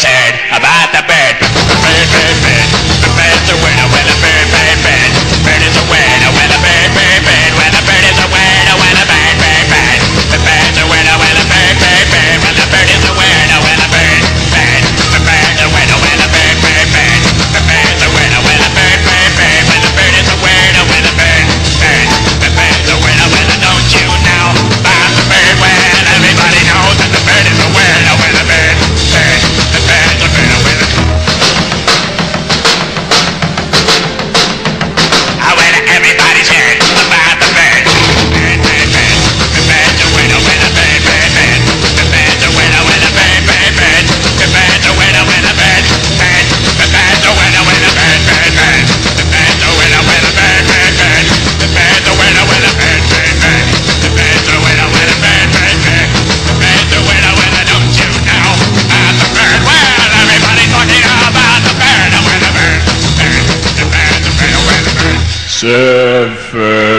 everybody's heard about the bird. Bird, bird, bird. The bird's a winner. Well, a bird, bird, bird. Bird is a winner. Well, a bird, bird, bird. Well, a bird is a winner. Well, a bird, bird, bird. The bird's a winner. Well, a bird, bird, bird. Well, a bird is a winner. Well, a bird, bird. The bird's a winner. Well, a bird, bird, bird. The bird's a winner. Well, a bird, bird, bird. Well, the bird is a winner. Well, a bird, bird. The bird's a winner. Well, don't you know about the bird? Well, everybody knows that the bird is a winner. Well, a bird, bird. The bird's a winner. Well, everybody's heard about the bird. Bird, bird, bird. The bird's a winner. Well, a bird, bird, bird. The bird's a winner. Well, a bird, bird, bird. The bird's a winner. Well, a bird, bird. The bird's a winner. Well, a bird, bird, bird. The bird's a winner. Well, a bird, bird, bird. The bird's a winner. Well, a bird, bird, bird. The bird's a winner. Well, a bird, bird, bird. The bird's a winner. Well, don't you know about the bird? Well, everybody's talking about the bird. Well, a bird, bird. The bird's a winner. Well, a bird. Surfin.